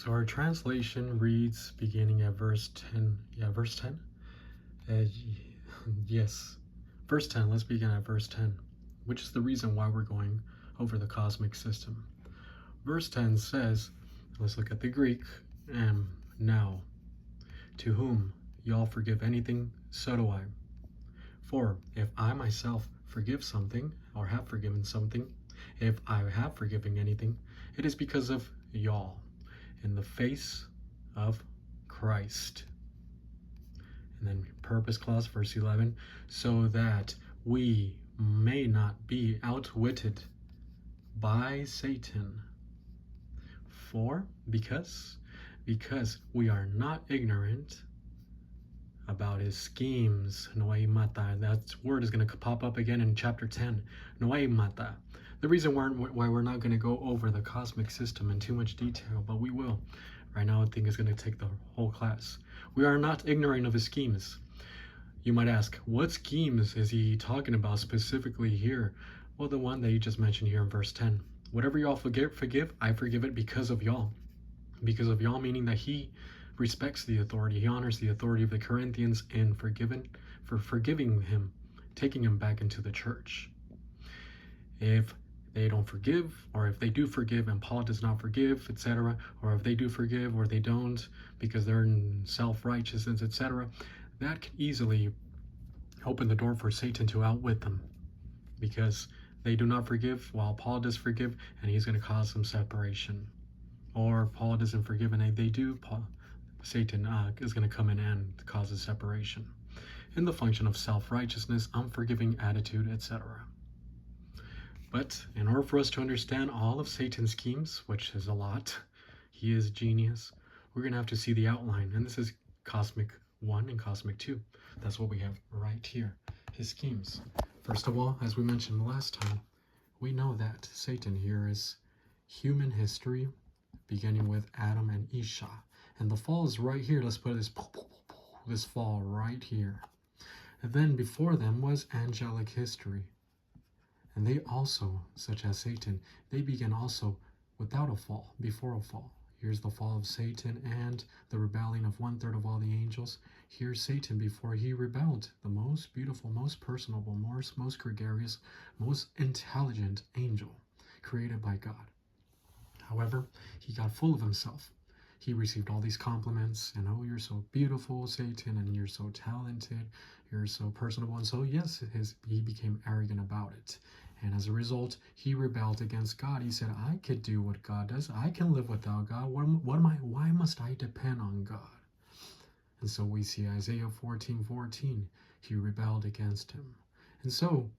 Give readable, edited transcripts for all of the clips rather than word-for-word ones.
So our translation reads beginning at verse 10. Yeah, verse 10. Yes, verse 10. Let's begin at verse 10, which is the reason why we're going over the cosmic system. Verse 10 says, let's look at the Greek. Now, to whom y'all forgive anything, so do I. For if I myself forgive something, or have forgiven something, if I have forgiven anything, it is because of y'all, in the face of Christ. And then purpose clause, verse 11, so that we may not be outwitted by Satan. Because we are not ignorant about his schemes. Noaimata. That word is going to pop up again in chapter 10. Noaimata. The reason why we're not going to go over the cosmic system in too much detail, but we will. Right now, I think it's going to take the whole class. We are not ignorant of his schemes. You might ask, what schemes is he talking about specifically here? Well, the one that you just mentioned here in verse 10. Whatever y'all forgive, I forgive it because of y'all. Because of y'all, meaning that he respects the authority. He honors the authority of the Corinthians in forgiving him, taking him back into the church. If they don't forgive, or if they do forgive and Paul does not forgive, etc., or if they do forgive or they don't because they're in self-righteousness, etc., that can easily open the door for Satan to outwit them, because they do not forgive while Paul does forgive, and he's going to cause some separation. Or Paul doesn't forgive and they do, Satan is going to come in and cause a separation in the function of self-righteousness, unforgiving attitude, etc. But in order for us to understand all of Satan's schemes, which is a lot, he is genius, we're going to have to see the outline. And this is Cosmic 1 and Cosmic 2. That's what we have right here, his schemes. First of all, as we mentioned last time, we know that Satan here is human history, beginning with Adam and Isha. And the fall is right here. Let's put this fall right here. And then before them was angelic history. And they also, such as Satan, they began also without a fall, before a fall. Here's the fall of Satan and the rebellion of 1/3 of all the angels. Here's Satan before he rebelled, the most beautiful, most personable, most gregarious, most intelligent angel created by God. However, he got full of himself. He received all these compliments, and oh, you're so beautiful, Satan, and you're so talented, you're so personable, and so yes, he became arrogant about it. And as a result, he rebelled against God. He said, I could do what God does. I can live without God. Why must I depend on God? And so we see Isaiah 14:14. He rebelled against him. And so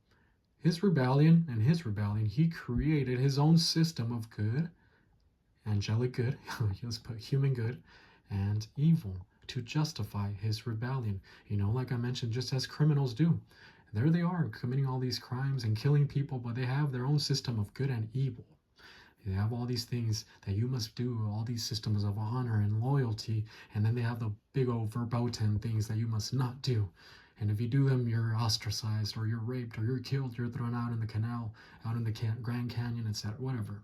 his rebellion, he created his own system of good, angelic good, let's put human good, and evil to justify his rebellion. Like I mentioned, just as criminals do. There they are, committing all these crimes and killing people, but they have their own system of good and evil. They have all these things that you must do, all these systems of honor and loyalty, and then they have the big old verboten things that you must not do. And if you do them, you're ostracized, or you're raped, or you're killed, you're thrown out in the canal, out in the Grand Canyon, etc., whatever.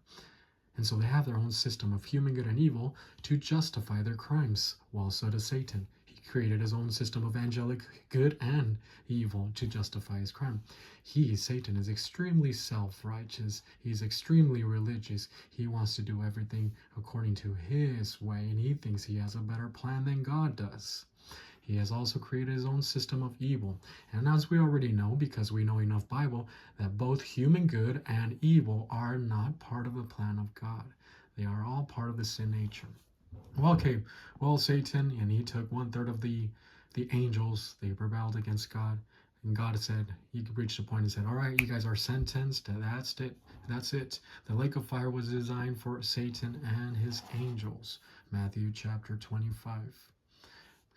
And so they have their own system of human good and evil to justify their crimes. Well, so does Satan. He created his own system of angelic good and evil to justify his crime. Satan, is extremely self-righteous. He's extremely religious. He wants to do everything according to his way, and he thinks he has a better plan than God does. He has also created his own system of evil. And as we already know, because we know enough Bible, that both human good and evil are not part of the plan of God. They are all part of the sin nature. Well, Satan, and he took 1/3 of the angels. They rebelled against God. And God said, he reached a point and said, all right, you guys are sentenced. That's it. The lake of fire was designed for Satan and his angels. Matthew chapter 25.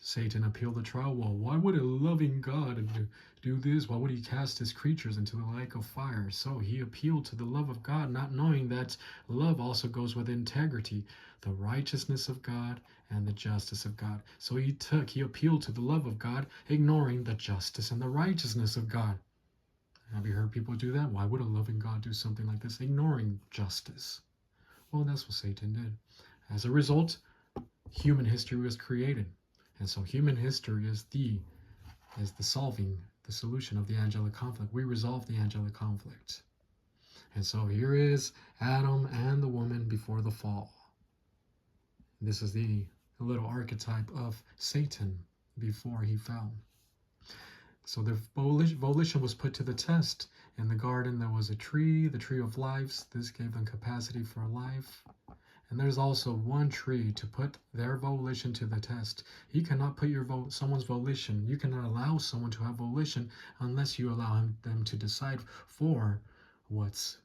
Satan appealed the trial. Well, why would a loving God do this? Why would he cast his creatures into the lake of fire? So he appealed to the love of God, not knowing that love also goes with integrity, the righteousness of God and the justice of God. So he appealed to the love of God, ignoring the justice and the righteousness of God. Have you heard people do that? Why would a loving God do something like this, ignoring justice? Well, that's what Satan did. As a result, human history was created. And so human history is the solution of the angelic conflict. We resolve the angelic conflict. And so here is Adam and the woman before the fall. This is the little archetype of Satan before he fell. So their volition was put to the test. In the garden, there was a tree, the tree of life. This gave them capacity for life. And there's also one tree to put their volition to the test. You cannot put someone's volition. You cannot allow someone to have volition unless you allow them to decide for what's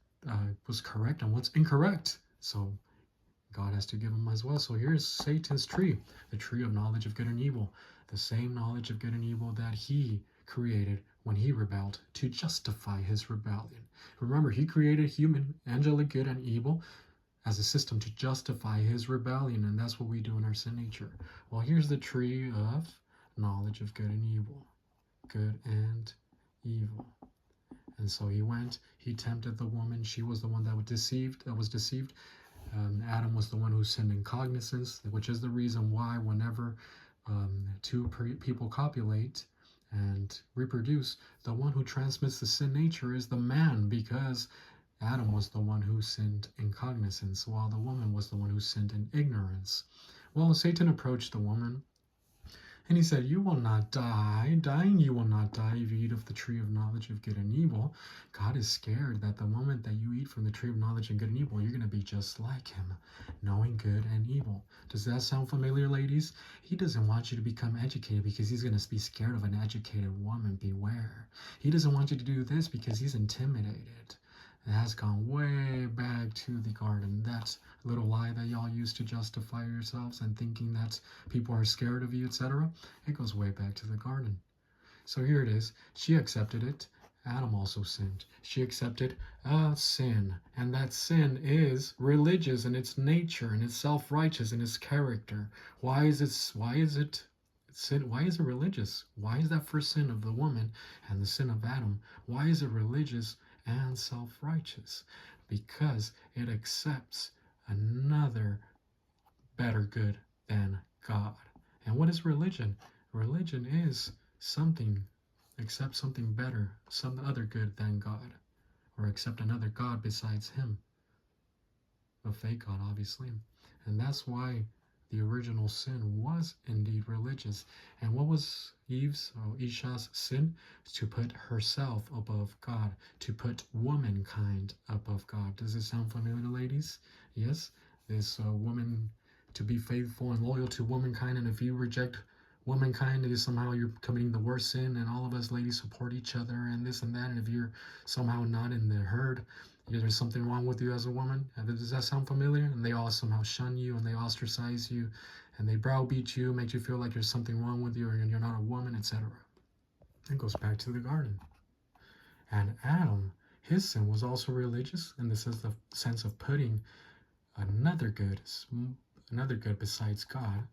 correct and what's incorrect. So God has to give them as well. So here's Satan's tree, the tree of knowledge of good and evil, the same knowledge of good and evil that he created when he rebelled to justify his rebellion. Remember, he created human, angelic good and evil as a system to justify his rebellion, and that's what we do in our sin nature. Well, here's the tree of knowledge of good and evil, good and evil. And so he tempted the woman. She was the one that was deceived. Adam was the one who sinned in cognizance, which is the reason why whenever two people copulate and reproduce, the one who transmits the sin nature is the man, because Adam was the one who sinned in cognizance, while the woman was the one who sinned in ignorance. Well, Satan approached the woman, and he said, "You will not die. Dying, you will not die if you eat of the tree of knowledge of good and evil." God is scared that the moment that you eat from the tree of knowledge of good and evil, you're going to be just like him, knowing good and evil. Does that sound familiar, ladies? He doesn't want you to become educated because he's going to be scared of an educated woman. Beware. He doesn't want you to do this because he's intimidated. It has gone way back to the garden. That little lie that y'all use to justify yourselves and thinking that people are scared of you, etc. It goes way back to the garden. So here it is. She accepted it. Adam also sinned. She accepted a sin. And that sin is religious in its nature, and it's self-righteous in its character. Why is it religious? Why is that first sin of the woman and the sin of Adam? Why is it religious and self-righteous? Because it accepts another better good than God. And what is religion? Religion is accept something better, some other good than God, or accept another God besides him. A fake God, obviously. And that's why the original sin was indeed religious. And what was Isha's sin? To put herself above God, to put womankind above God. Does it sound familiar, ladies? Yes, this woman, to be faithful and loyal to womankind, and if you reject womankind, somehow you're committing the worst sin, and all of us ladies support each other and this and that, and if you're somehow not in the herd, there's something wrong with you as a woman. Does that sound familiar? And they all somehow shun you, and they ostracize you, and they browbeat you, make you feel like there's something wrong with you, and you're not a woman, etc. It goes back to the garden. And Adam, his sin was also religious in the sense of putting another good besides God,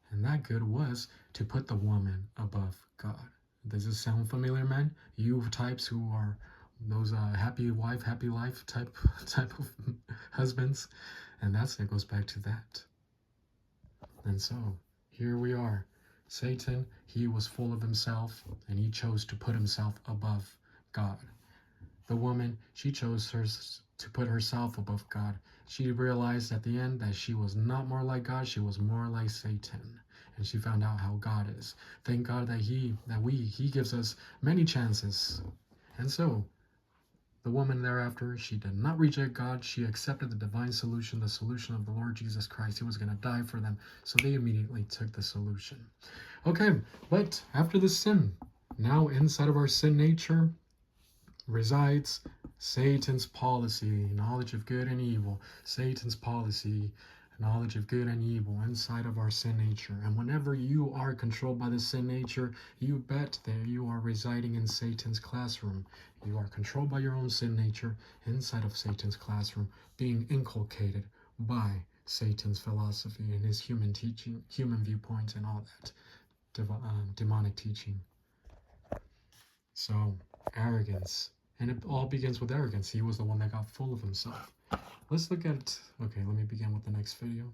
and that good was to put the woman above God. Does this sound familiar, men? You types who are those happy wife, happy life type of husbands, and it goes back to that. And so here we are. Satan, he was full of himself, and he chose to put himself above God. The woman, she chose to put herself above God. She realized at the end that she was not more like God, she was more like Satan. And she found out how God is. Thank God that he gives us many chances. And so the woman thereafter, she did not reject God. She accepted the divine solution, the solution of the Lord Jesus Christ. He was going to die for them. So they immediately took the solution. Okay, but after the sin, now inside of our sin nature resides Satan's policy, knowledge of good and evil. Satan's policy, knowledge of good and evil inside of our sin nature. And whenever you are controlled by the sin nature, you bet that you are residing in Satan's classroom. You are controlled by your own sin nature inside of Satan's classroom, being inculcated by Satan's philosophy and his human teaching, human viewpoints, and all that demonic teaching. So, arrogance. And it all begins with arrogance. He was the one that got full of himself. Let's look at, okay, let me begin with the next video.